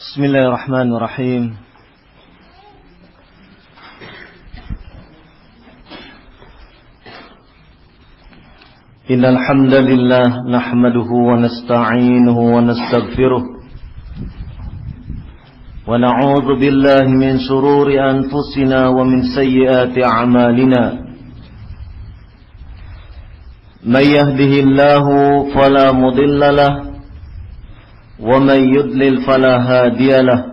Bismillahirrahmanirrahim. Innal hamdalillah nahmaduhu wa nasta'inuhu wa nastaghfiruh wa na'udzu billahi min shururi anfusina wa min sayyiati a'malina. May yahdihillahu fala mudilla lahu ومن يضلل فلا هادي له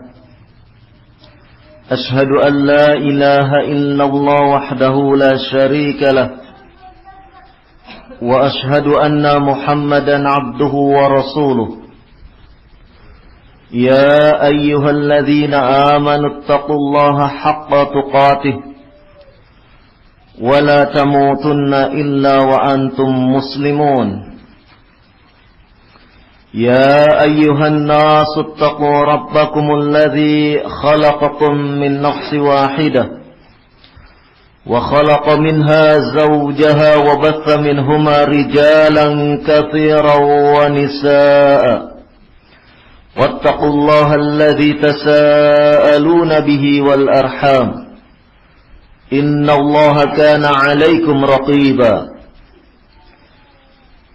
أشهد أن لا إله إلا الله وحده لا شريك له وأشهد أن محمدا عبده ورسوله يا أيها الذين آمنوا اتقوا الله حق تقاته ولا تموتن إلا وأنتم مسلمون يا أيها الناس اتقوا ربكم الذي خلقكم من نفس واحدة وخلق منها زوجها وبث منهما رجالا كثيرا ونساء واتقوا الله الذي تساءلون به والأرحام إن الله كان عليكم رقيبا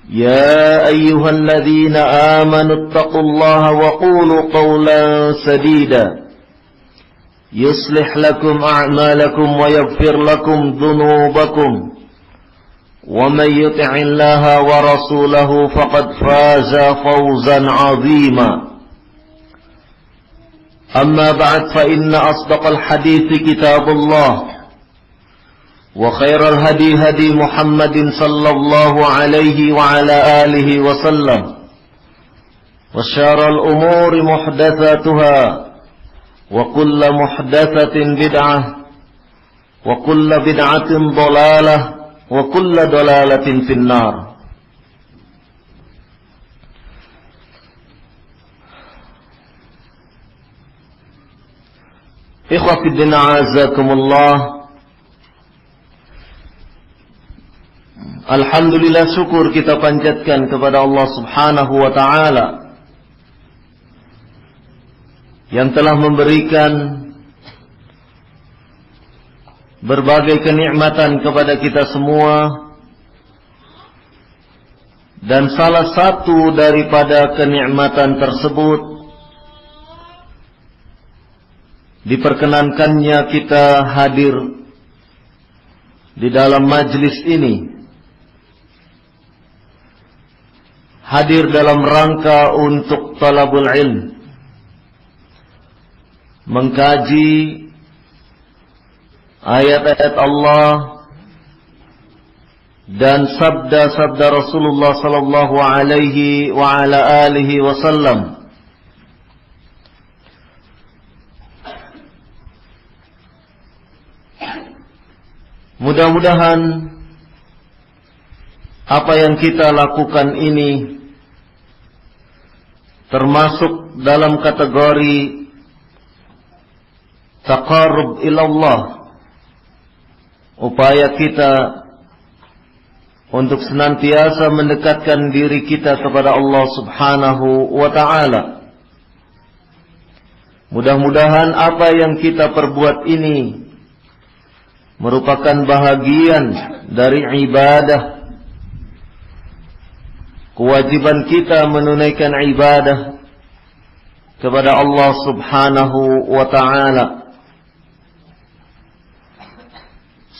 يا أيها الذين آمنوا اتقوا الله وقولوا قولا سديدا يصلح لكم أعمالكم ويغفر لكم ذنوبكم ومن يطع الله ورسوله فقد فاز فوزا عظيما أما بعد فإن أصدق الحديث كتاب الله وخير الهدي هدي محمد صلى الله عليه وعلى آله وسلم وشر الأمور محدثاتها وكل محدثة بدعة وكل بدعة ضلالة وكل ضلالة في النار. إخوة في الدين أعزكم الله. Alhamdulillah, syukur kita panjatkan kepada Allah Subhanahu wa ta'ala yang telah memberikan berbagai kenikmatan kepada kita semua, dan salah satu daripada kenikmatan tersebut diperkenankannya kita hadir di dalam majlis ini, hadir dalam rangka untuk talabul ilm, mengkaji ayat-ayat Allah dan sabda-sabda Rasulullah sallallahu alaihi wa ala alihi wasallam. Mudah-mudahan apa yang kita lakukan ini termasuk dalam kategori taqarrub ilallah, upaya kita untuk senantiasa mendekatkan diri kita kepada Allah Subhanahu wa ta'ala. Mudah-mudahan apa yang kita perbuat ini merupakan bahagian dari ibadah, kewajiban kita menunaikan ibadah kepada Allah Subhanahu wa ta'ala,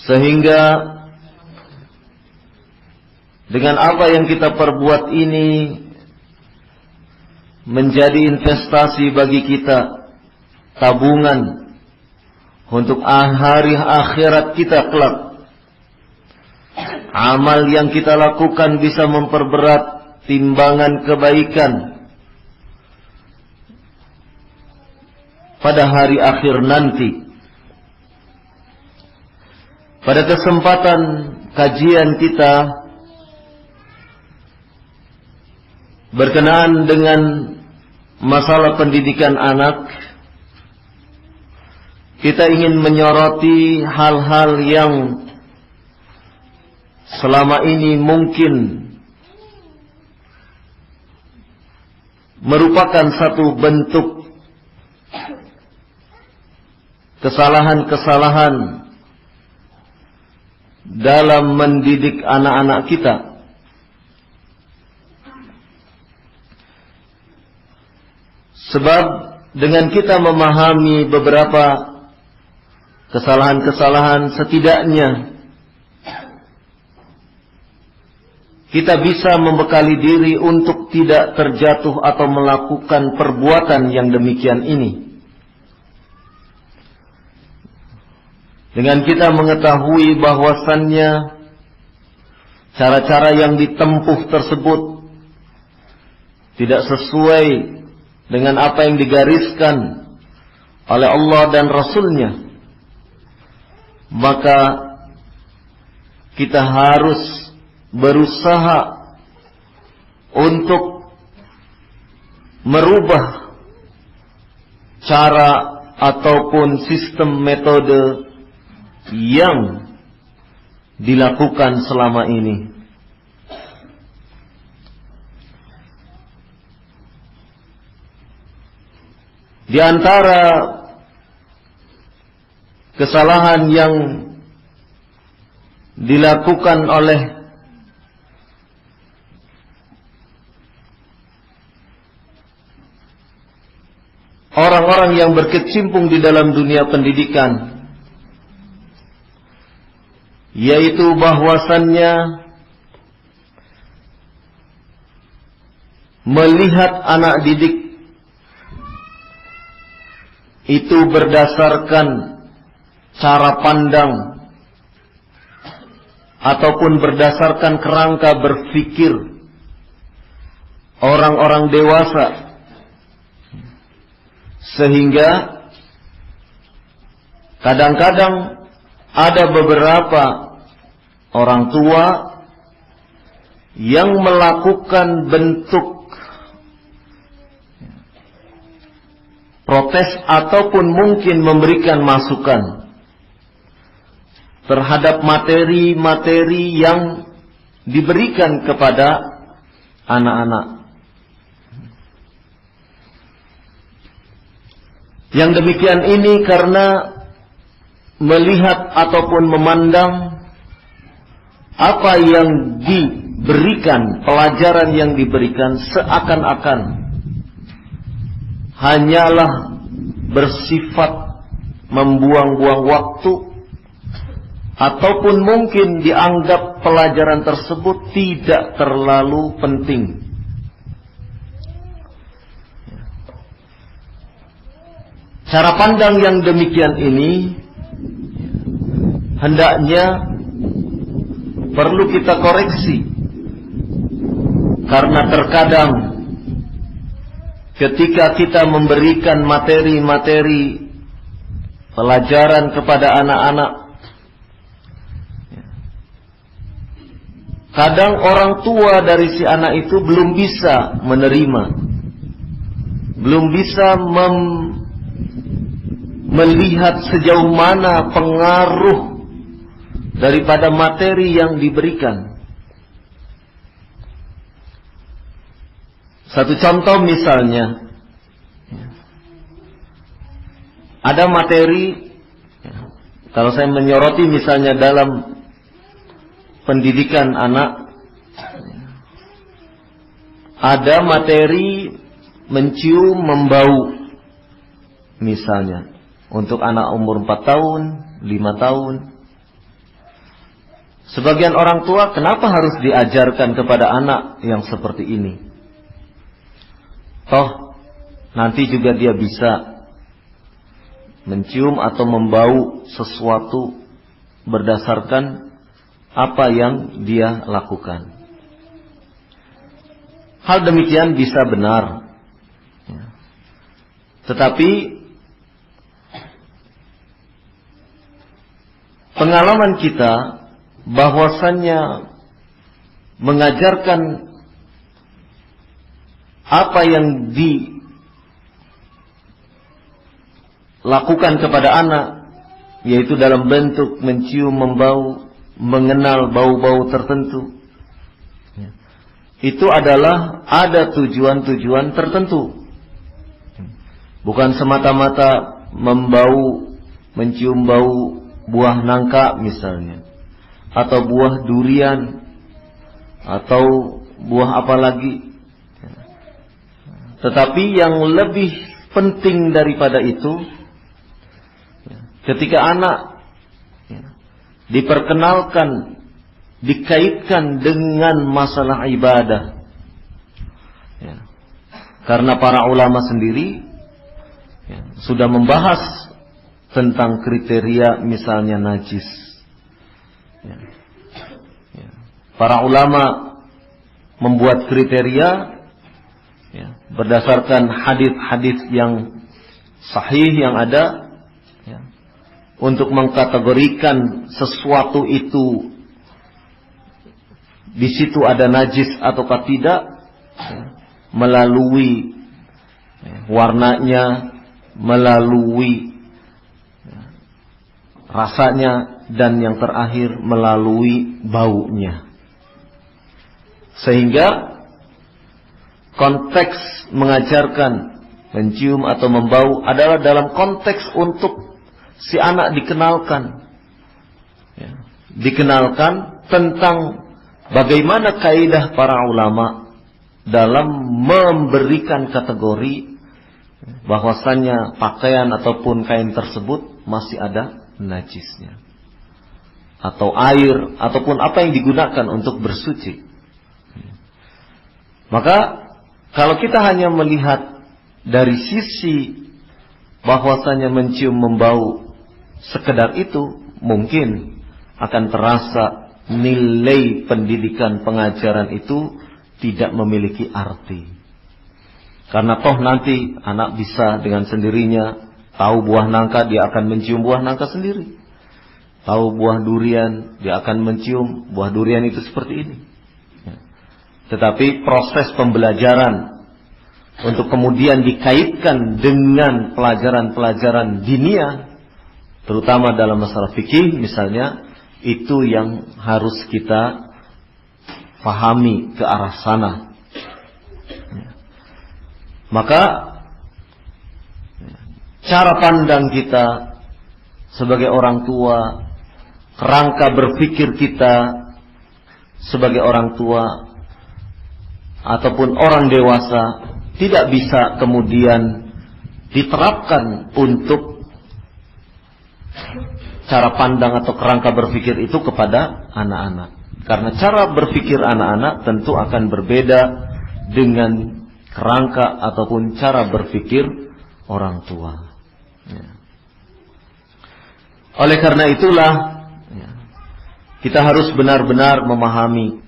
sehingga dengan apa yang kita perbuat ini menjadi investasi bagi kita, tabungan untuk hari akhirat kita kelak. Amal yang kita lakukan bisa memperberat timbangan kebaikan pada hari akhir nanti. Pada kesempatan kajian kita berkenaan dengan masalah pendidikan anak, kita ingin menyoroti hal-hal yang selama ini mungkin merupakan satu bentuk kesalahan-kesalahan dalam mendidik anak-anak kita. Sebab dengan kita memahami beberapa kesalahan-kesalahan, setidaknya kita bisa membekali diri untuk tidak terjatuh atau melakukan perbuatan yang demikian ini. Dengan kita mengetahui bahwasannya cara-cara yang ditempuh tersebut tidak sesuai dengan apa yang digariskan oleh Allah dan Rasul-Nya, maka kita harus berusaha untuk merubah cara ataupun sistem metode yang dilakukan selama ini. Di antara kesalahan yang dilakukan oleh orang-orang yang berkecimpung di dalam dunia pendidikan, yaitu bahwasannya melihat anak didik itu berdasarkan cara pandang ataupun berdasarkan kerangka berpikir orang-orang dewasa, sehingga kadang-kadang ada beberapa orang tua yang melakukan bentuk protes ataupun mungkin memberikan masukan terhadap materi-materi yang diberikan kepada anak-anak. Yang demikian ini karena melihat ataupun memandang apa yang diberikan, pelajaran yang diberikan seakan-akan hanyalah bersifat membuang-buang waktu, ataupun mungkin dianggap pelajaran tersebut tidak terlalu penting. Cara pandang yang demikian ini hendaknya perlu kita koreksi, karena terkadang ketika kita memberikan materi-materi pelajaran kepada anak-anak, kadang orang tua dari si anak itu belum bisa menerima, belum bisa melihat sejauh mana pengaruh daripada materi yang diberikan. Satu contoh misalnya, ada materi, kalau saya menyoroti misalnya dalam pendidikan anak, ada materi mencium, membau misalnya, untuk anak umur 4 tahun, 5 tahun. Sebagian orang tua, kenapa harus diajarkan kepada anak yang seperti ini? Toh nanti juga dia bisa mencium atau membau sesuatu berdasarkan apa yang dia lakukan. Hal demikian bisa benar, tetapi pengalaman kita bahwasannya mengajarkan apa yang dilakukan kepada anak, yaitu dalam bentuk mencium, membau, mengenal bau-bau tertentu, itu adalah ada tujuan-tujuan tertentu. Bukan semata-mata membau mencium bau buah nangka misalnya, atau buah durian, atau buah apa lagi. Tetapi yang lebih penting daripada itu, ketika anak diperkenalkan, dikaitkan dengan masalah ibadah, karena para ulama sendiri sudah membahas tentang kriteria misalnya najis. Para ulama membuat kriteria berdasarkan hadis-hadis yang sahih yang ada, untuk mengkategorikan sesuatu itu di situ ada najis ataukah tidak, melalui warnanya, melalui rasanya, dan yang terakhir melalui baunya. Sehingga konteks mengajarkan mencium atau membau adalah dalam konteks untuk si anak dikenalkan, dikenalkan tentang bagaimana kaidah para ulama dalam memberikan kategori bahwasannya pakaian ataupun kain tersebut masih ada najisnya, atau air ataupun apa yang digunakan untuk bersuci. Maka kalau kita hanya melihat dari sisi bahwasanya mencium membau sekedar itu, mungkin akan terasa nilai pendidikan pengajaran itu tidak memiliki arti. Karena toh nanti anak bisa dengan sendirinya tahu buah nangka, dia akan mencium buah nangka sendiri. Tahu buah durian, dia akan mencium buah durian itu seperti ini. Tetapi proses pembelajaran untuk kemudian dikaitkan dengan pelajaran-pelajaran diniyah, terutama dalam masalah fikih misalnya, itu yang harus kita pahami ke arah sana. Maka cara pandang kita sebagai orang tua, kerangka berpikir kita sebagai orang tua ataupun orang dewasa tidak bisa kemudian diterapkan untuk cara pandang atau kerangka berpikir itu kepada anak-anak. Karena cara berpikir anak-anak tentu akan berbeda dengan kerangka ataupun cara berpikir orang tua. Oleh karena itulah kita harus benar-benar memahami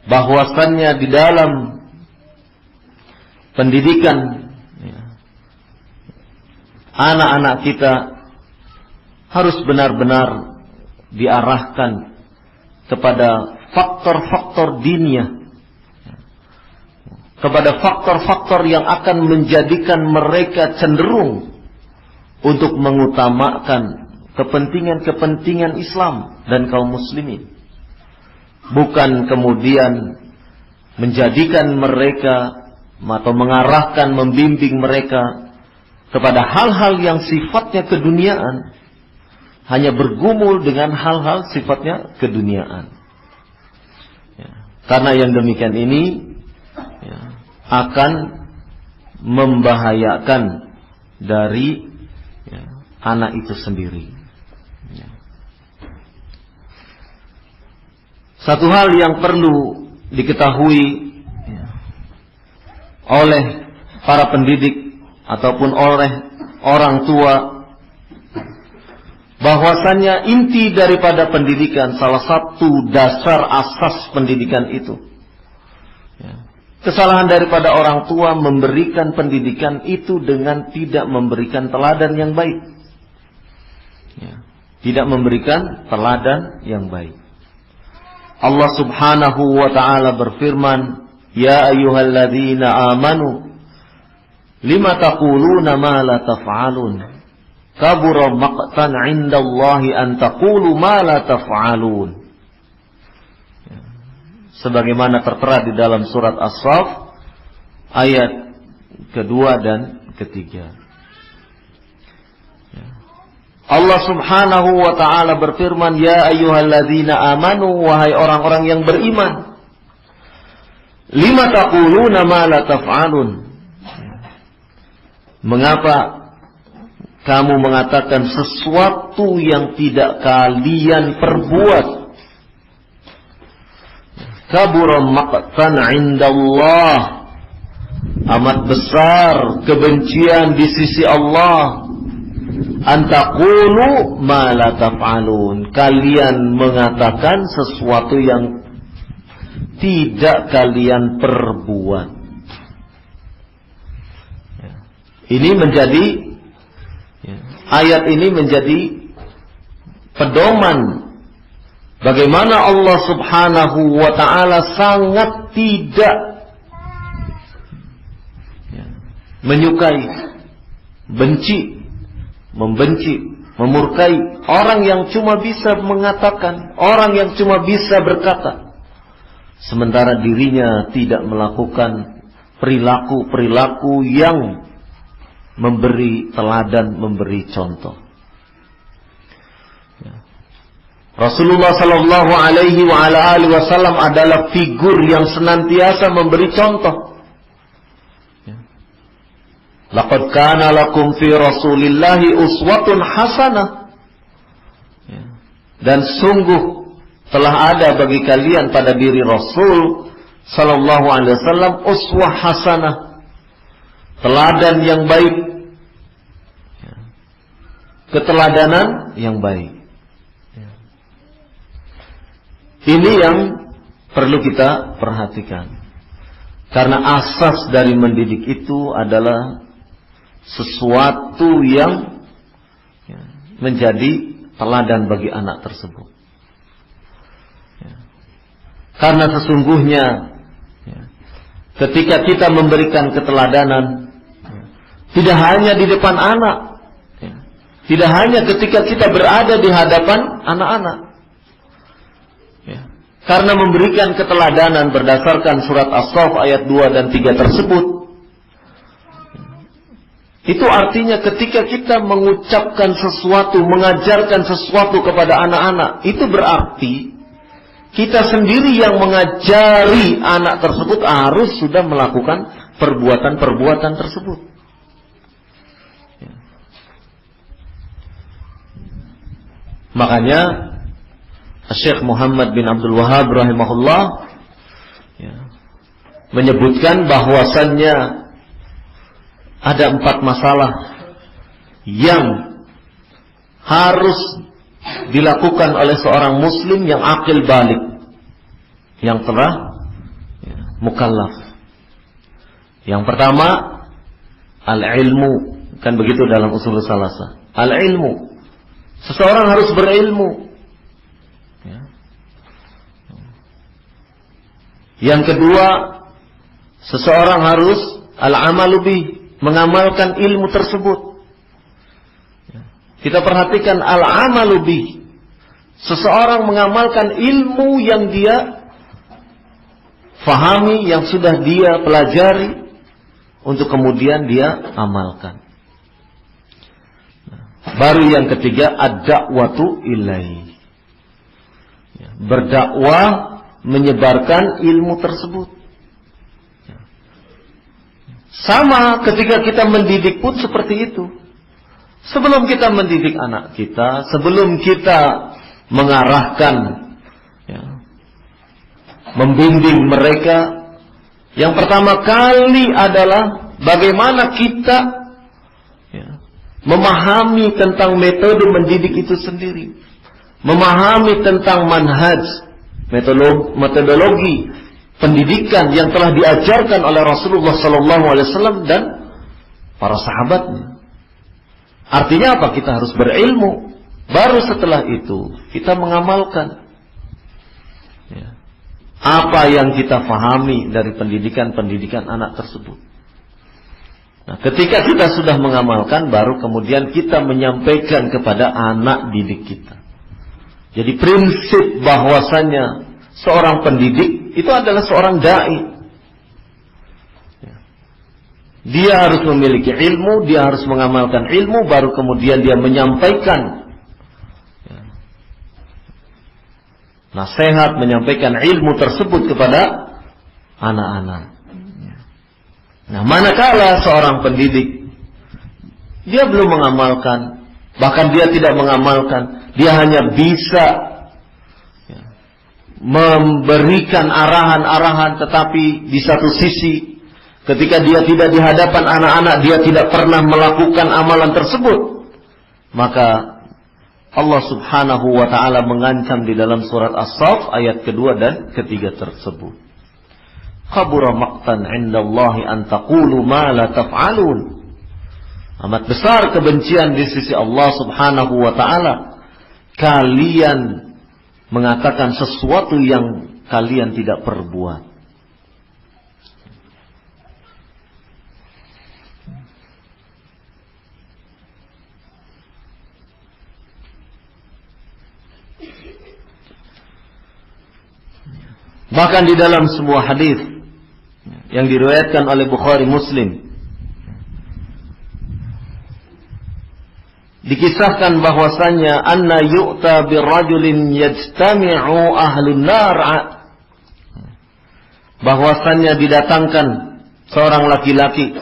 bahwasannya di dalam pendidikan anak-anak kita harus benar-benar diarahkan kepada faktor-faktor diniyah, kepada faktor-faktor yang akan menjadikan mereka cenderung untuk mengutamakan kepentingan-kepentingan Islam dan kaum muslimin. Bukan kemudian menjadikan mereka atau mengarahkan, membimbing mereka kepada hal-hal yang sifatnya keduniaan, hanya bergumul dengan hal-hal sifatnya keduniaan. Karena yang demikian ini akan membahayakan dari anak itu sendiri. Satu hal yang perlu diketahui oleh para pendidik ataupun oleh orang tua, bahwasannya inti daripada pendidikan, salah satu dasar asas pendidikan itu, kesalahan daripada orang tua memberikan pendidikan itu dengan tidak memberikan teladan yang baik. Tidak memberikan teladan yang baik. Allah subhanahu wa ta'ala berfirman, Ya ayyuhalladzina amanu lima taquluna ma la taf'alun kabura maqtan 'indallahi an taqulu ma la taf'alun. Sebagaimana tertera di dalam surat As-Saff ayat kedua dan ketiga. Allah Subhanahu wa ta'ala berfirman, ya ayyuhalladzina amanu, wahai orang-orang yang beriman, lima taquluna ma la taf'alun. Mengapa kamu mengatakan sesuatu yang tidak kalian perbuat? Kabura maqtan 'indallah, amat besar kebencian di sisi Allah. Antaqulu ma la taf'alun, kalian mengatakan sesuatu yang tidak kalian perbuat. Ini menjadi, ayat ini menjadi pedoman bagaimana Allah Subhanahu wa ta'ala sangat tidak menyukai, benci, membenci, memurkai orang yang cuma bisa mengatakan, orang yang cuma bisa berkata, sementara dirinya tidak melakukan perilaku-perilaku yang memberi teladan, memberi contoh. Rasulullah sallallahu alaihi wa ala alihi wasallam adalah figur yang senantiasa memberi contoh. Laqad kana lakum fi Rasulillahi uswatun hasanah. Dan sungguh telah ada bagi kalian pada diri Rasul sallallahu alaihi wasallam uswah hasanah, teladan yang baik, keteladanan yang baik. Ini yang perlu kita perhatikan. Karena asas dari mendidik itu adalah sesuatu yang menjadi teladan bagi anak tersebut. Karena sesungguhnya ketika kita memberikan keteladanan, tidak hanya di depan anak, tidak hanya ketika kita berada di hadapan anak-anak. Karena memberikan keteladanan berdasarkan surat As-Saff ayat 2 dan 3 tersebut, itu artinya ketika kita mengucapkan sesuatu, mengajarkan sesuatu kepada anak-anak, itu berarti kita sendiri yang mengajari anak tersebut harus sudah melakukan perbuatan-perbuatan tersebut. Makanya Syekh Muhammad bin Abdul Wahhab rahimahullah menyebutkan bahwasannya ada 4 masalah yang harus dilakukan oleh seorang muslim yang akil balik, yang telah mukallaf. Yang pertama, al-ilmu, kan begitu dalam usul salasa. Al-ilmu, seseorang harus berilmu. Yang kedua, seseorang harus al-amalu bih, mengamalkan ilmu tersebut. Kita perhatikan al-amalu bih, seseorang mengamalkan ilmu yang dia fahami, yang sudah dia pelajari, untuk kemudian dia amalkan. Baru yang ketiga, ad-da'watu ilaihi, berdakwah, menyebarkan ilmu tersebut. Sama ketika kita mendidik pun seperti itu. Sebelum kita mendidik anak kita, sebelum kita mengarahkan, membimbing mereka, yang pertama kali adalah bagaimana kita memahami tentang metode mendidik itu sendiri, memahami tentang manhaj, metodologi pendidikan yang telah diajarkan oleh Rasulullah SAW dan para sahabatnya. Artinya apa? Kita harus berilmu. Baru setelah itu kita mengamalkan apa yang kita fahami dari pendidikan anak tersebut. Nah, ketika kita sudah mengamalkan, baru kemudian kita menyampaikan kepada anak didik kita. Jadi prinsip bahwasannya seorang pendidik itu adalah seorang da'i. Dia harus memiliki ilmu, dia harus mengamalkan ilmu, baru kemudian dia menyampaikan nasihat, menyampaikan ilmu tersebut kepada anak-anak. Nah, manakala seorang pendidik dia belum mengamalkan, bahkan dia tidak mengamalkan, dia hanya bisa memberikan arahan-arahan, tetapi di satu sisi ketika dia tidak di hadapan anak-anak, dia tidak pernah melakukan amalan tersebut, maka Allah Subhanahu wa ta'ala mengancam di dalam surat As-Saff ayat kedua dan ketiga tersebut. Kabura maqtan 'indallahi an taqulu ma la taf'alun. Amat besar kebencian di sisi Allah Subhanahu wa ta'ala kalian mengatakan sesuatu yang kalian tidak perbuat. Bahkan di dalam sebuah hadis yang diriwayatkan oleh Bukhari Muslim, dikisahkan bahwasanya anna yu'ta birrajulin yajtami'u ahlun nar, bahwasanya didatangkan seorang laki-laki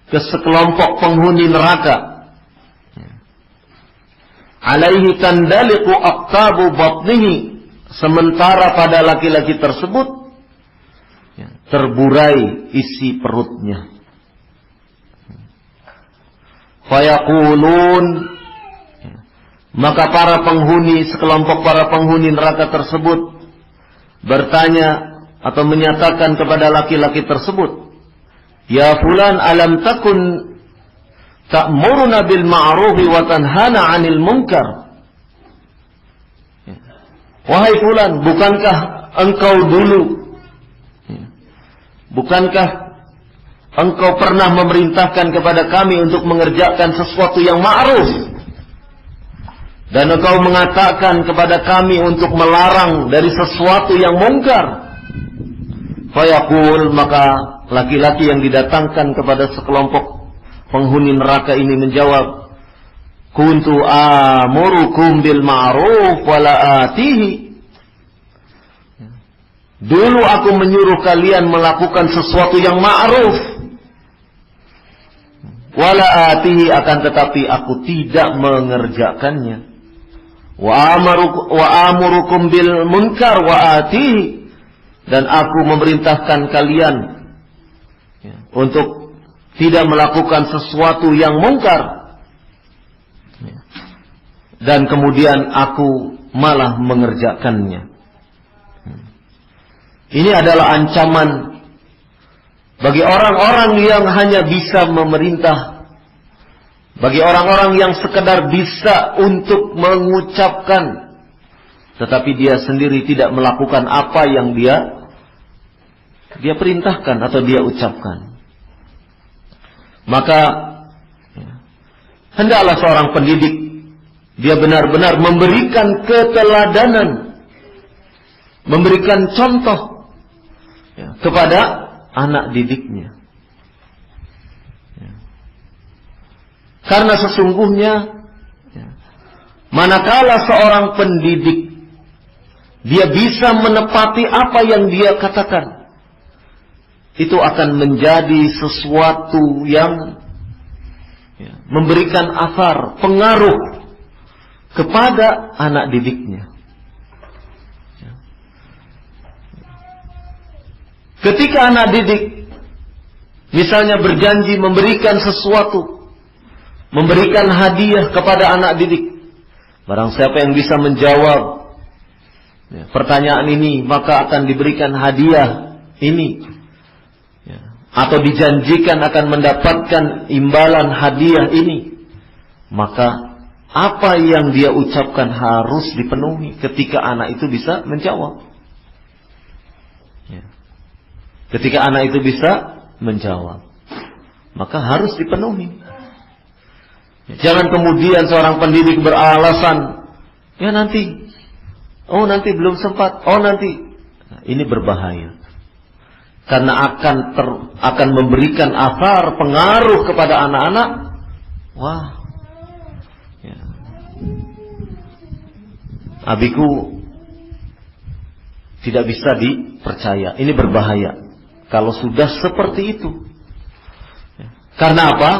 ke sekelompok penghuni neraka, alaihi tandaliqu aqtabu batnihi, sementara pada laki-laki tersebut terburai isi perutnya. Fayaqulun, maka sekelompok para penghuni neraka tersebut bertanya atau menyatakan kepada laki-laki tersebut, ya fulan, alam takun ta'muruna bil ma'rufi wa tanhana 'anil munkar. Wahai fulan, bukankah engkau pernah memerintahkan kepada kami untuk mengerjakan sesuatu yang ma'ruf, dan engkau mengatakan kepada kami untuk melarang dari sesuatu yang mungkar? Fayaqul, maka laki-laki yang didatangkan kepada sekelompok penghuni neraka ini menjawab, kuntu amurukum bil ma'ruf wala atihi. Dulu aku menyuruh kalian melakukan sesuatu yang ma'ruf, wala atihi, akan tetapi aku tidak mengerjakannya. Wa amurukum bil munkar wa atihi, dan aku memerintahkan kalian untuk tidak melakukan sesuatu yang mungkar, dan kemudian aku malah mengerjakannya. Ini adalah ancaman bagi orang-orang yang hanya bisa memerintah, bagi orang-orang yang sekedar bisa untuk mengucapkan, tetapi dia sendiri tidak melakukan apa yang dia perintahkan atau dia ucapkan. Maka hendaklah seorang pendidik dia benar-benar memberikan keteladanan, memberikan contoh kepada anak didiknya. Karena sesungguhnya manakala seorang pendidik dia bisa menepati apa yang dia katakan, itu akan menjadi sesuatu yang memberikan asar, pengaruh kepada anak didiknya. Ketika anak didik misalnya berjanji memberikan sesuatu, memberikan hadiah kepada anak didik, barang siapa yang bisa menjawab pertanyaan ini, maka akan diberikan hadiah ini, atau dijanjikan akan mendapatkan imbalan hadiah ini. Maka apa yang dia ucapkan harus dipenuhi ketika anak itu bisa menjawab. Ketika anak itu bisa menjawab, maka harus dipenuhi. Jangan kemudian seorang pendidik beralasan, ya nanti, nanti belum sempat, nanti. Nah, ini berbahaya. Karena akan memberikan asar, pengaruh kepada anak-anak. Wah, abiku tidak bisa dipercaya. Ini berbahaya kalau sudah seperti itu. Karena apa?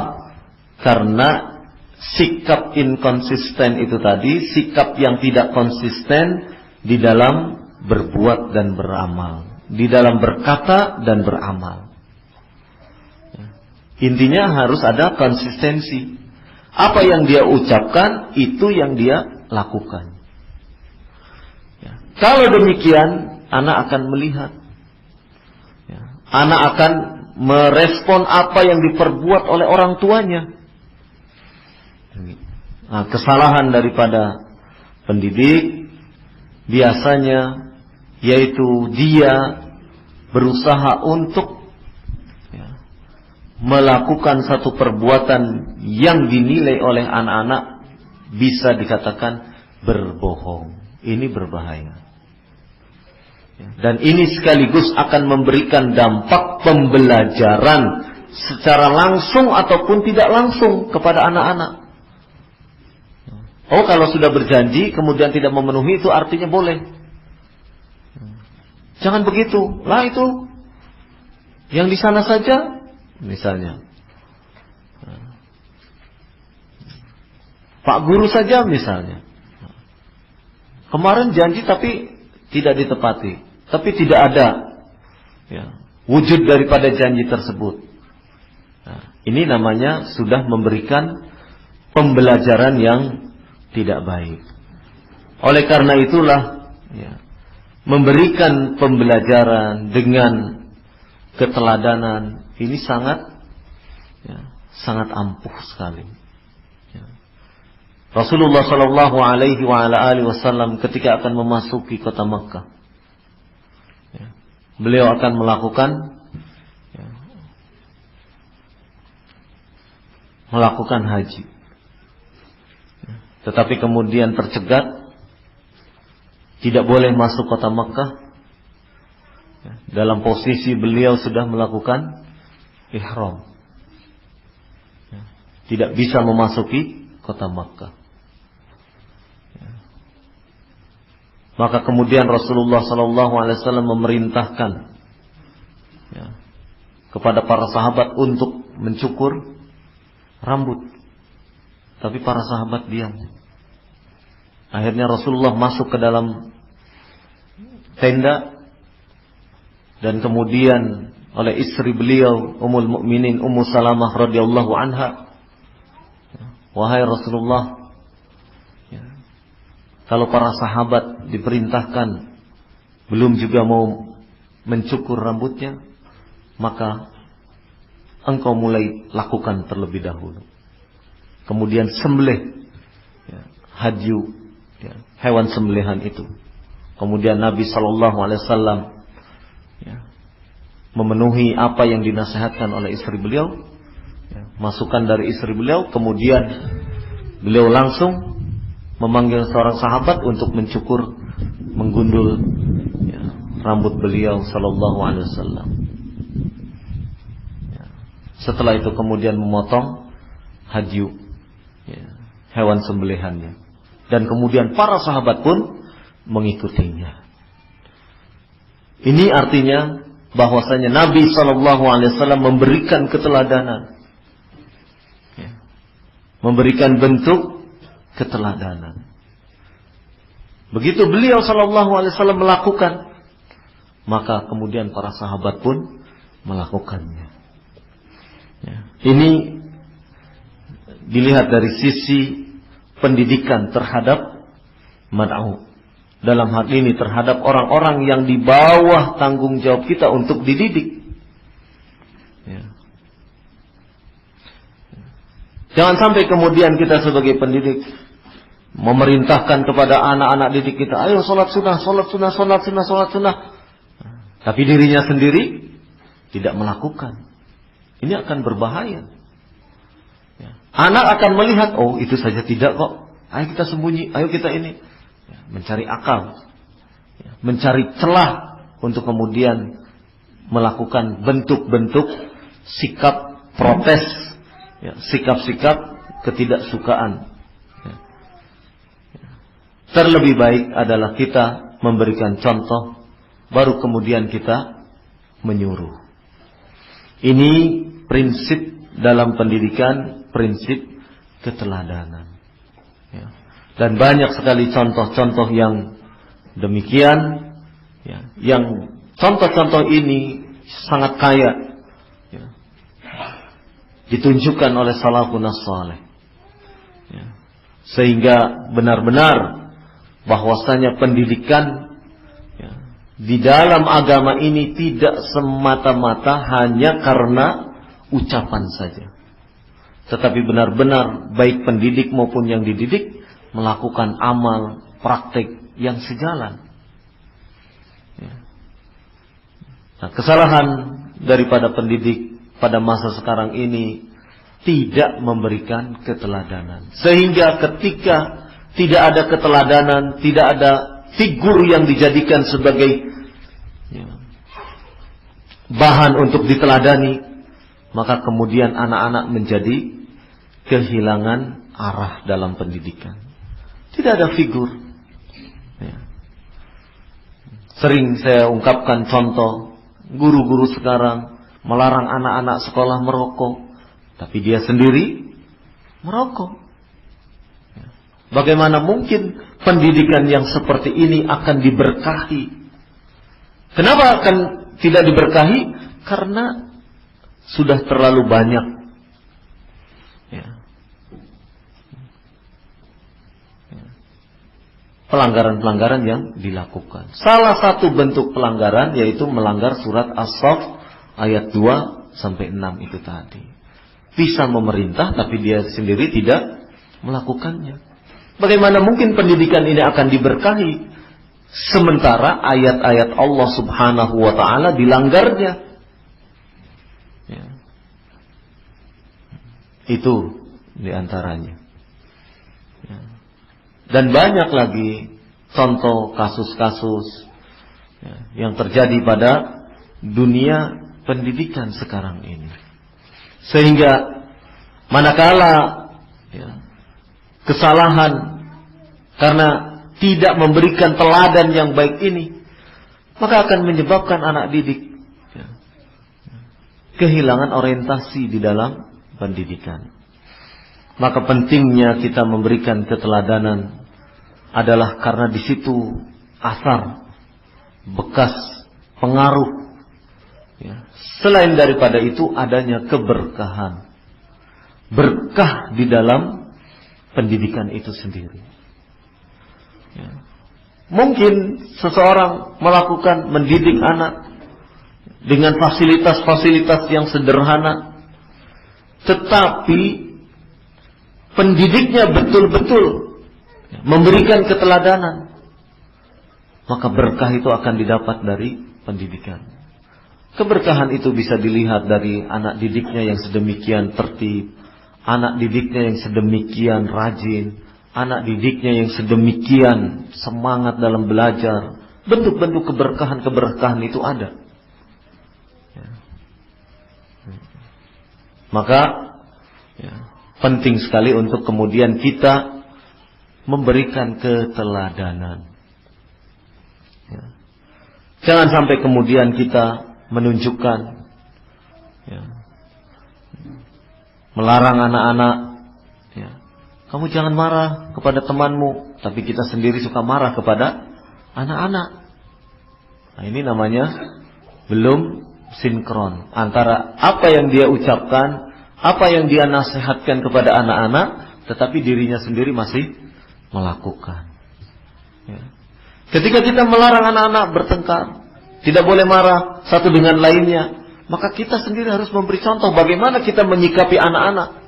Karena sikap inkonsisten itu tadi, sikap yang tidak konsisten di dalam berbuat dan beramal, di dalam berkata dan beramal. Intinya harus ada konsistensi. Apa yang dia ucapkan, itu yang dia lakukan. Kalau demikian, anak akan melihat. Anak akan merespon apa yang diperbuat oleh orang tuanya. Nah, kesalahan daripada pendidik biasanya yaitu dia berusaha untuk melakukan satu perbuatan yang dinilai oleh anak-anak bisa dikatakan berbohong. Ini berbahaya. Dan ini sekaligus akan memberikan dampak pembelajaran secara langsung ataupun tidak langsung kepada anak-anak. Oh, kalau sudah berjanji kemudian tidak memenuhi, itu artinya boleh. Jangan begitu. Lah itu yang di sana saja. Misalnya Pak Guru saja misalnya, kemarin janji tapi tidak ditepati, tapi tidak ada wujud daripada janji tersebut. Nah, ini namanya sudah memberikan pembelajaran yang tidak baik. Oleh karena itulah memberikan pembelajaran dengan keteladanan ini sangat ampuh sekali. Rasulullah Shallallahu Alaihi Wasallam ketika akan memasuki kota Makkah, beliau akan melakukan haji, tetapi kemudian tercegat, tidak boleh masuk kota Makkah. Dalam posisi beliau sudah melakukan ihram, tidak bisa memasuki kota Makkah. Maka kemudian Rasulullah SAW memerintahkan kepada para sahabat untuk mencukur rambut, tapi para sahabat diam. Akhirnya Rasulullah masuk ke dalam tenda. Dan kemudian oleh istri beliau Ummul Mukminin Ummu Salamah radhiyallahu anha, wahai Rasulullah, kalau para sahabat diperintahkan belum juga mau mencukur rambutnya, maka engkau mulai lakukan terlebih dahulu. Kemudian sembelih hadyu, hewan sembelihan itu. Kemudian Nabi SAW memenuhi apa yang dinasihatkan oleh istri beliau, masukan dari istri beliau. Kemudian beliau langsung memanggil seorang sahabat untuk mencukur, menggundul rambut beliau Sallallahu Alaihi Wasallam. Setelah itu kemudian memotong hadyu, hewan sembelihannya, dan kemudian para sahabat pun mengikutinya. Ini artinya bahwasanya Nabi SAW memberikan keteladanan, memberikan bentuk keteladanan. Begitu beliau SAW melakukan, maka kemudian para sahabat pun melakukannya. Ini dilihat dari sisi pendidikan terhadap mad'u. Dalam hal ini terhadap orang-orang yang di bawah tanggung jawab kita untuk dididik. Jangan sampai kemudian kita sebagai pendidik memerintahkan kepada anak-anak didik kita, ayo sholat sunnah, sholat sunnah, sholat sunnah, sholat sunnah. Tapi dirinya sendiri tidak melakukan. Ini akan berbahaya. Anak akan melihat, oh itu saja tidak kok. Ayo kita sembunyi, ayo kita ini. Mencari akal, mencari celah untuk kemudian melakukan bentuk-bentuk sikap protes, sikap-sikap ketidaksukaan. Terlebih baik adalah kita memberikan contoh baru kemudian kita menyuruh. Ini prinsip dalam pendidikan, prinsip keteladanan. Ya. Dan banyak sekali contoh-contoh yang demikian, ya, yang contoh-contoh ini sangat kaya, ya, ditunjukkan oleh salafun saleh, ya, sehingga benar-benar bahwasanya pendidikan, ya, di dalam agama ini tidak semata-mata hanya karena ucapan saja, tetapi benar-benar baik pendidik maupun yang dididik melakukan amal praktik yang sejalan. Ya. Nah, kesalahan daripada pendidik pada masa sekarang ini tidak memberikan keteladanan, sehingga ketika tidak ada keteladanan, tidak ada figur yang dijadikan sebagai, ya, bahan untuk diteladani, maka kemudian anak-anak menjadi kehilangan arah dalam pendidikan. Tidak ada figur. Ya. Sering saya ungkapkan contoh, guru-guru sekarang melarang anak-anak sekolah merokok, tapi dia sendiri merokok. Ya. Bagaimana mungkin pendidikan yang seperti ini akan diberkahi? Kenapa akan tidak diberkahi? Karena sudah terlalu banyak, ya, pelanggaran-pelanggaran yang dilakukan. Salah satu bentuk pelanggaran yaitu melanggar surat As-Saff ayat 2-6 itu tadi. Bisa memerintah tapi dia sendiri tidak melakukannya. Bagaimana mungkin pendidikan ini akan diberkahi sementara ayat-ayat Allah Subhanahu wa taala dilanggarnya? Ya. Itu diantaranya. Ya. Dan banyak lagi contoh kasus-kasus, ya, yang terjadi pada dunia pendidikan sekarang ini. Sehingga manakala, ya, kesalahan karena tidak memberikan teladan yang baik ini, maka akan menyebabkan anak didik, ya, kehilangan orientasi di dalam pendidikan. Maka pentingnya kita memberikan keteladanan adalah karena di situ asar, bekas, pengaruh, ya. Selain daripada itu adanya keberkahan, berkah di dalam pendidikan itu sendiri. Ya. Mungkin seseorang melakukan mendidik anak dengan fasilitas-fasilitas yang sederhana, tetapi pendidiknya betul-betul memberikan keteladanan, maka berkah itu akan didapat dari pendidikan. Keberkahan itu bisa dilihat dari anak didiknya yang sedemikian tertib, anak didiknya yang sedemikian rajin, anak didiknya yang sedemikian semangat dalam belajar. Bentuk-bentuk keberkahan-keberkahan itu ada. Ya. Maka, ya, penting sekali untuk kemudian kita memberikan keteladanan. Ya. Jangan sampai kemudian kita menunjukkan, ya, melarang anak-anak, ya, kamu jangan marah kepada temanmu, tapi kita sendiri suka marah kepada anak-anak. Nah, ini namanya belum sinkron antara apa yang dia ucapkan, apa yang dia nasihatkan kepada anak-anak, tetapi dirinya sendiri masih melakukan. Ya. Ketika kita melarang anak-anak bertengkar, tidak boleh marah satu dengan lainnya, maka kita sendiri harus memberi contoh bagaimana kita menyikapi anak-anak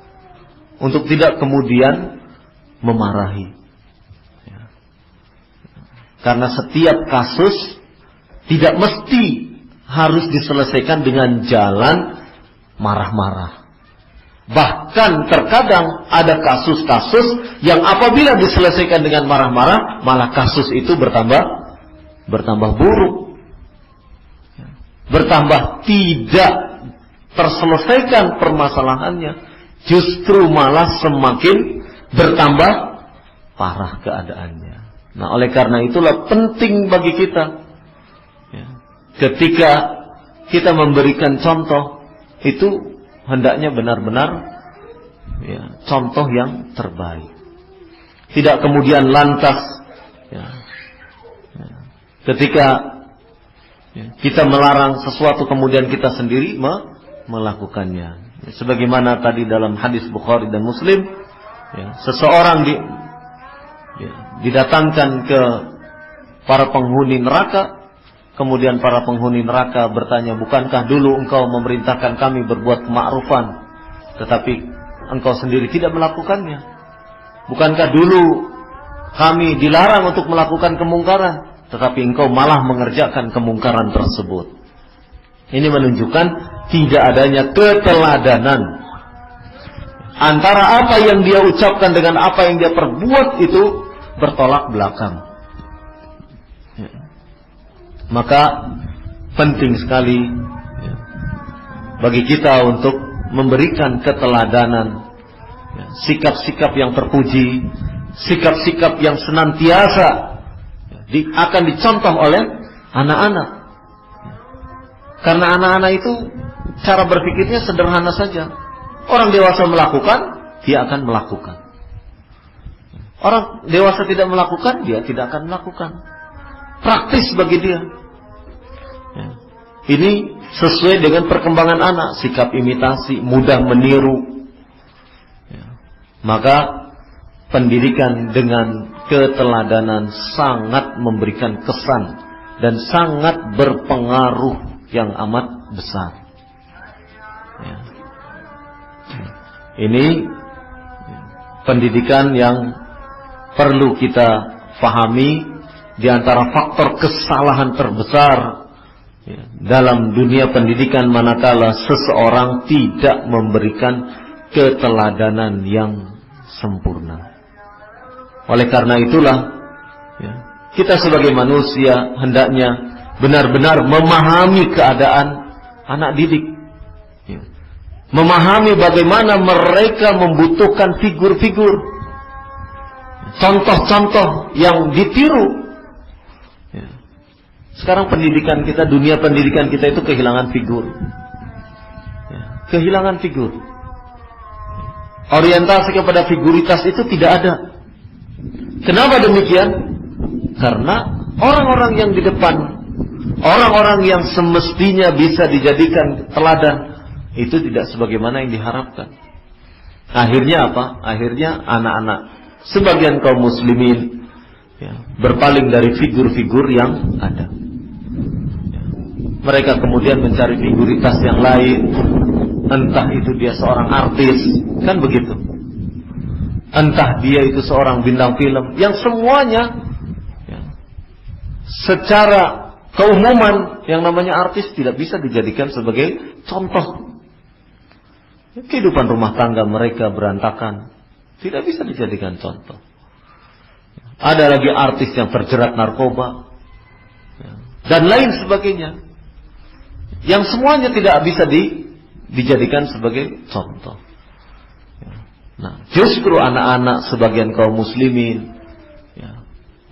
untuk tidak kemudian memarahi. Ya. Karena setiap kasus tidak mesti harus diselesaikan dengan jalan marah-marah. Bahkan terkadang ada kasus-kasus yang apabila diselesaikan dengan marah-marah, malah kasus itu bertambah buruk. Bertambah tidak terselesaikan permasalahannya, justru malah semakin bertambah parah keadaannya. Nah, oleh karena itulah penting bagi kita, ya, ketika kita memberikan contoh itu hendaknya benar-benar contoh yang terbaik. Tidak kemudian lantas ketika kita melarang sesuatu kemudian kita sendiri melakukannya. Sebagaimana tadi dalam hadis Bukhari dan Muslim, seseorang didatangkan ke para penghuni neraka, kemudian para penghuni neraka bertanya, bukankah dulu engkau memerintahkan kami berbuat kema'rufan, tetapi engkau sendiri tidak melakukannya? Bukankah dulu kami dilarang untuk melakukan kemungkaran, tetapi engkau malah mengerjakan kemungkaran tersebut? Ini menunjukkan tidak adanya keteladanan antara apa yang dia ucapkan dengan apa yang dia perbuat, itu bertolak belakang. Maka penting sekali bagi kita untuk memberikan keteladanan, sikap-sikap yang terpuji, sikap-sikap yang senantiasa akan dicontoh oleh anak-anak. Karena anak-anak itu cara berpikirnya sederhana saja. Orang dewasa melakukan, dia akan melakukan. Orang dewasa tidak melakukan, dia tidak akan melakukan. Praktis bagi dia. Ini sesuai dengan perkembangan anak, sikap imitasi, mudah meniru. Maka pendidikan dengan keteladanan sangat memberikan kesan dan sangat berpengaruh yang amat besar. Ini pendidikan yang perlu kita pahami. Di antara faktor kesalahan terbesar dalam dunia pendidikan manakala seseorang tidak memberikan keteladanan yang sempurna. Oleh karena itulah kita sebagai manusia hendaknya benar-benar memahami keadaan anak didik, memahami bagaimana mereka membutuhkan figur-figur, contoh-contoh yang ditiru. Sekarang pendidikan kita, dunia pendidikan kita itu kehilangan figur, kehilangan figur. Orientasi kepada figuritas itu tidak ada. Kenapa demikian? Karena orang-orang yang di depan, orang-orang yang semestinya bisa dijadikan teladan, itu tidak sebagaimana yang diharapkan. Akhirnya apa? Akhirnya anak-anak sebagian kaum muslimin berpaling dari figur-figur yang ada. Mereka kemudian mencari figuritas yang lain. Entah itu dia seorang artis, kan begitu. Entah dia itu seorang bintang film, yang semuanya secara keumuman yang namanya artis tidak bisa dijadikan sebagai contoh. Kehidupan rumah tangga mereka berantakan, tidak bisa dijadikan contoh. Ada lagi artis yang terjerat narkoba dan lain sebagainya, yang semuanya tidak bisa dijadikan sebagai contoh. Nah, justru anak-anak sebagian kaum muslimin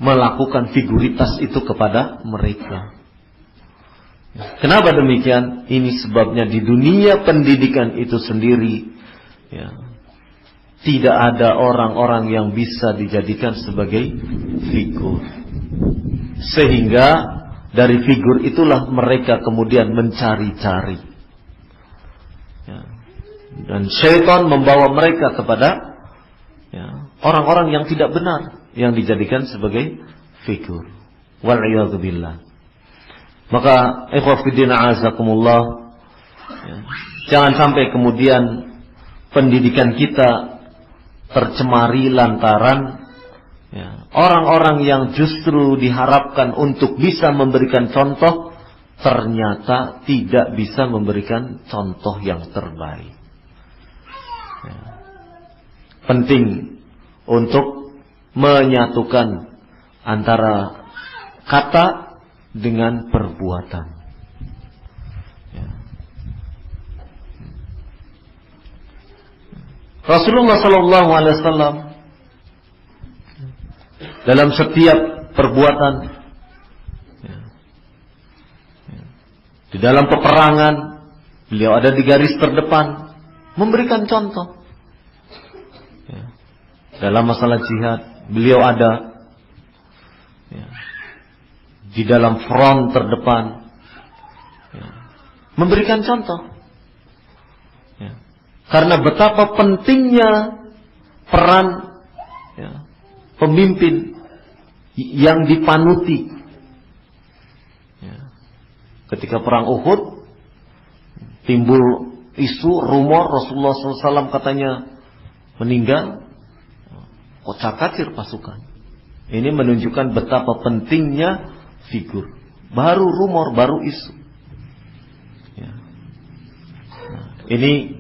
melakukan figuritas itu kepada mereka. Kenapa demikian? Ini sebabnya di dunia pendidikan itu sendiri tidak ada orang-orang yang bisa dijadikan sebagai figur. Sehingga dari figur itulah mereka kemudian mencari-cari. Dan syaitan membawa mereka kepada orang-orang yang tidak benar, yang dijadikan sebagai figur. Wal'iyadzubillah. Maka ikhwah fiddin a'azakumullah, jangan sampai kemudian pendidikan kita tercemari lantaran orang-orang yang justru diharapkan untuk bisa memberikan contoh ternyata tidak bisa memberikan contoh yang terbaik. Penting untuk menyatukan antara kata dengan perbuatan. Rasulullah sallallahu alaihi wasallam dalam setiap perbuatan Di dalam peperangan, beliau ada di garis terdepan, memberikan contoh. Ya. Dalam masalah jihad, beliau ada ya, di dalam front terdepan, ya, memberikan contoh. Ya. Karena betapa pentingnya peran ya, pemimpin yang dipanuti. Ya. Ketika perang Uhud, timbul isu, rumor Rasulullah SAW katanya meninggal, kocar-kacir pasukan. Ini menunjukkan betapa pentingnya figur. Baru rumor, baru isu. Ya. Nah, ini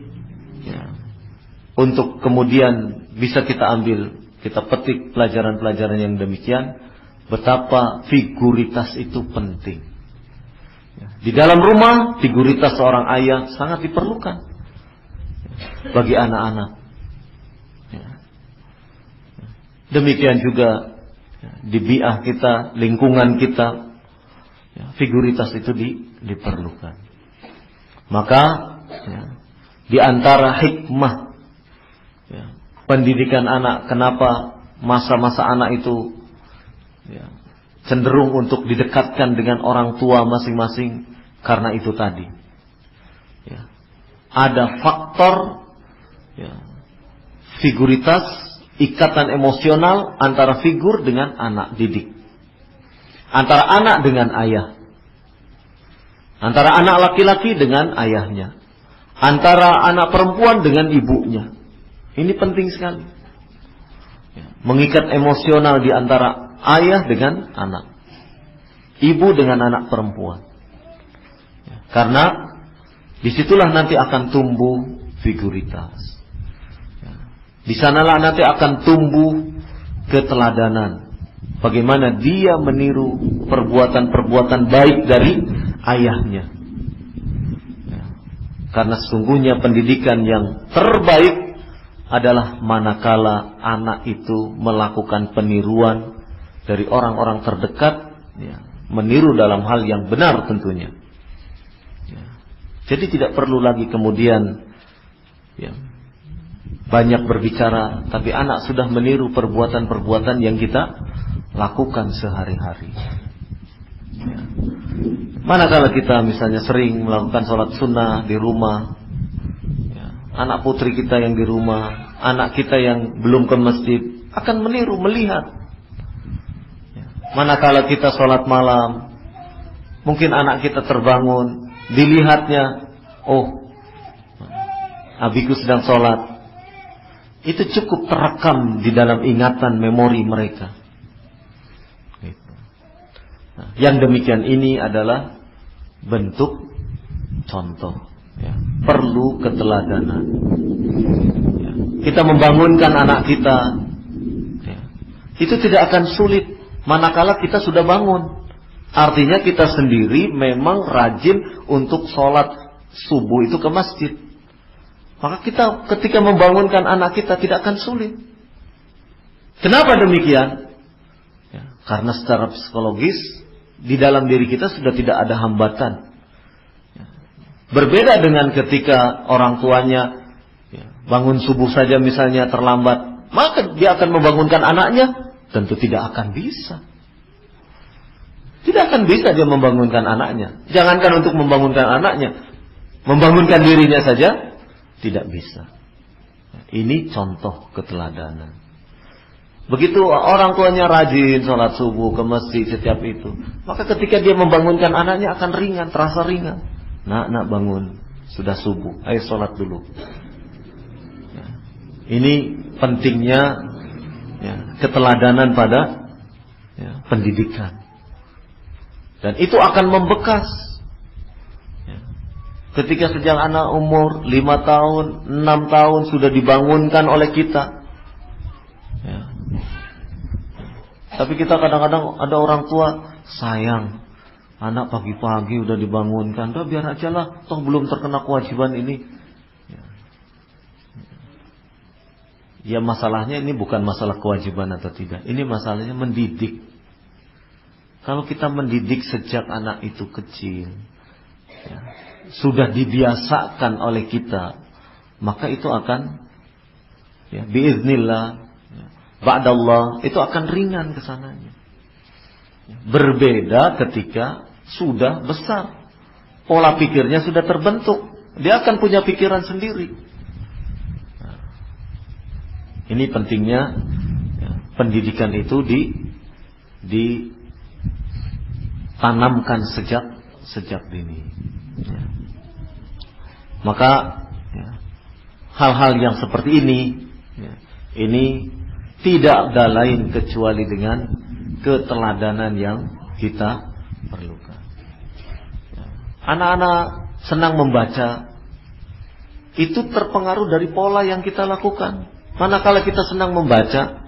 ya, untuk kemudian bisa kita ambil, kita petik pelajaran-pelajaran yang demikian. Betapa figuritas itu penting. Di dalam rumah, figuritas seorang ayah sangat diperlukan bagi anak-anak. Demikian juga di bi'ah kita, lingkungan kita, figuritas itu diperlukan. Maka di antara hikmah pendidikan anak, kenapa masa-masa anak itu cenderung untuk didekatkan dengan orang tua masing-masing, karena itu tadi. Ada faktor figuritas, ikatan emosional antara figur dengan anak didik, antara anak dengan ayah, antara anak laki-laki dengan ayahnya, antara anak perempuan dengan ibunya. Ini penting sekali. Mengikat emosional di antara ayah dengan anak, ibu dengan anak perempuan. Karena disitulah nanti akan tumbuh figuritas. Di sanalah nanti akan tumbuh keteladanan. Bagaimana dia meniru perbuatan-perbuatan baik dari ayahnya. Karena sesungguhnya pendidikan yang terbaik adalah manakala anak itu melakukan peniruan dari orang-orang terdekat, meniru dalam hal yang benar tentunya. Jadi tidak perlu lagi kemudian banyak berbicara, tapi anak sudah meniru perbuatan-perbuatan yang kita lakukan sehari-hari. Manakala kita misalnya sering melakukan sholat sunnah di rumah, anak putri kita yang di rumah, anak kita yang belum ke masjid akan meniru, melihat. Manakala kita sholat malam, mungkin anak kita terbangun, dilihatnya, oh, abiku sedang sholat. Itu cukup terekam di dalam ingatan memori mereka. Nah, yang demikian ini adalah bentuk contoh. Perlu keteladanan. Kita membangunkan anak kita, itu tidak akan sulit manakala kita sudah bangun. Artinya kita sendiri memang rajin untuk sholat subuh itu ke masjid. Maka kita ketika membangunkan anak kita tidak akan sulit. Kenapa demikian? Karena secara psikologis di dalam diri kita sudah tidak ada hambatan. Berbeda dengan ketika orang tuanya bangun subuh saja misalnya terlambat, maka dia akan membangunkan anaknya, tentu tidak akan bisa. Tidak akan bisa dia membangunkan anaknya. Jangankan untuk membangunkan anaknya, membangunkan dirinya saja tidak bisa. Ini contoh keteladanan. Begitu orang tuanya rajin sholat subuh ke masjid setiap itu, maka ketika dia membangunkan anaknya akan ringan, terasa ringan. Nak bangun, sudah subuh, ayo sholat dulu. Ini pentingnya keteladanan pada pendidikan. Dan itu akan membekas. Ketika sejak anak umur 5 tahun, 6 tahun sudah dibangunkan oleh kita. Tapi kita kadang-kadang ada orang tua sayang, anak pagi-pagi udah dibangunkan, udah biar aja lah, toh belum terkena kewajiban ini. Ya masalahnya ini bukan masalah kewajiban atau tidak, ini masalahnya mendidik. Kalau kita mendidik sejak anak itu kecil, sudah dibiasakan oleh kita, maka itu akan biiznillah, ba'dallah, itu akan ringan kesananya. Berbeda ketika sudah besar, pola pikirnya sudah terbentuk, dia akan punya pikiran sendiri. Ini pentingnya pendidikan itu ditanamkan sejak dini. Maka hal-hal yang seperti ini tidak ada lain kecuali dengan keteladanan yang kita perlukan. Anak-anak senang membaca, itu terpengaruh dari pola yang kita lakukan. Manakala kita senang membaca,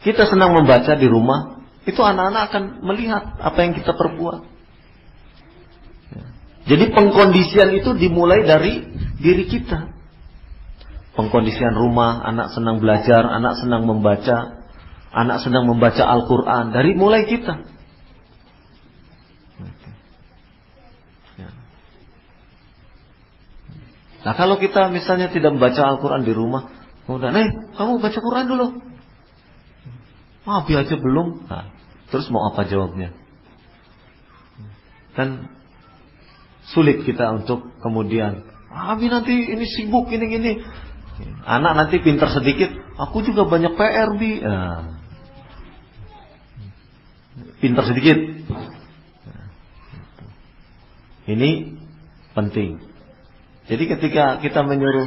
kita senang membaca di rumah, itu anak-anak akan melihat apa yang kita perbuat. Jadi pengkondisian itu dimulai dari diri kita. Pengkondisian rumah, anak senang belajar, anak senang membaca, anak senang membaca Al-Quran, dari mulai kita. Nah kalau kita misalnya tidak membaca Al-Quran di rumah, kemudian, kamu baca Quran dulu. Abi aja belum. Nah, terus mau apa jawabnya? Kan sulit kita untuk kemudian, Abi nanti ini sibuk gini-gini. Anak nanti pintar sedikit, aku juga banyak PR, Bi. Nah, pintar sedikit. Ini penting. Jadi ketika kita menyuruh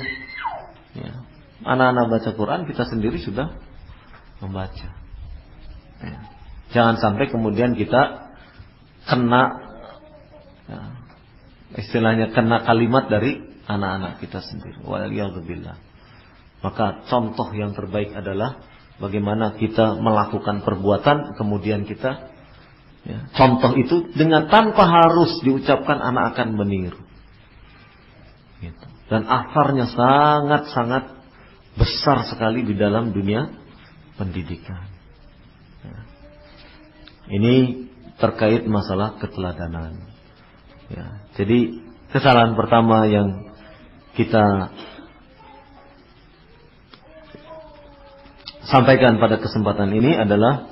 anak-anak baca Quran, kita sendiri sudah membaca. Jangan sampai kemudian kita kena, istilahnya kena kalimat dari anak-anak kita sendiri. Waliyadzubillah. Maka contoh yang terbaik adalah bagaimana kita melakukan perbuatan, kemudian kita contoh itu dengan tanpa harus diucapkan, anak akan meniru. Dan asarnya sangat-sangat besar sekali di dalam dunia pendidikan. Ini terkait masalah keteladanan. Jadi kesalahan pertama yang kita sampaikan pada kesempatan ini adalah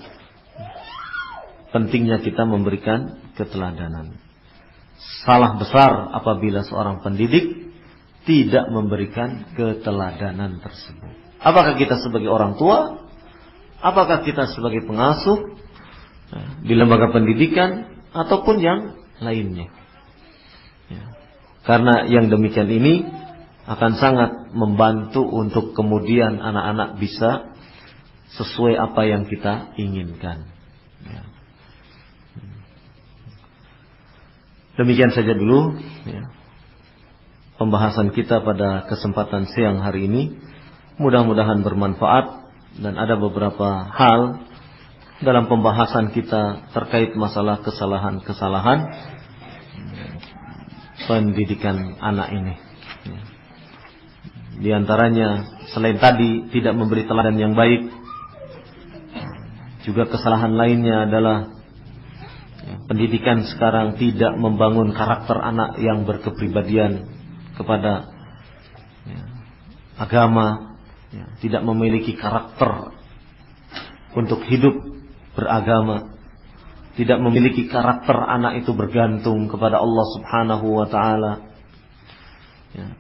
pentingnya kita memberikan keteladanan. Salah besar apabila seorang pendidik tidak memberikan keteladanan tersebut. Apakah kita sebagai orang tua, apakah kita sebagai pengasuh di lembaga pendidikan, ataupun yang lainnya. Karena yang demikian ini akan sangat membantu untuk kemudian anak-anak bisa sesuai apa yang kita inginkan. Demikian saja dulu pembahasan kita pada kesempatan siang hari ini. Mudah-mudahan bermanfaat, dan ada beberapa hal dalam pembahasan kita terkait masalah kesalahan-kesalahan pendidikan anak ini. Di antaranya selain tadi tidak memberi teladan yang baik, juga kesalahan lainnya adalah pendidikan sekarang tidak membangun karakter anak yang berkepribadian kepada agama, tidak memiliki karakter untuk hidup beragama, tidak memiliki karakter anak itu bergantung kepada Allah Subhanahu wa taala.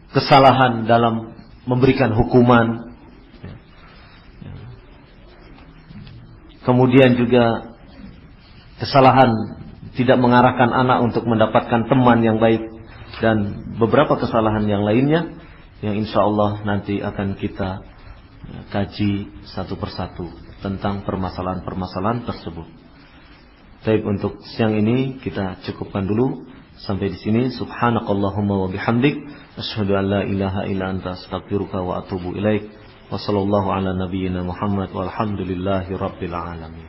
Kesalahan dalam memberikan hukuman, kemudian juga kesalahan tidak mengarahkan anak untuk mendapatkan teman yang baik, dan beberapa kesalahan yang lainnya yang insya Allah nanti akan kita kaji satu persatu tentang permasalahan-permasalahan tersebut. Baik, untuk siang ini kita cukupkan dulu sampai di sini. Subhanakallahumma wa bihamdik, asyhadu an la ilaha illa anta, astaghfiruka wa atubu ilaik. Wassallallahu ala nabiyyina Muhammad walhamdulillahi rabbil alamin.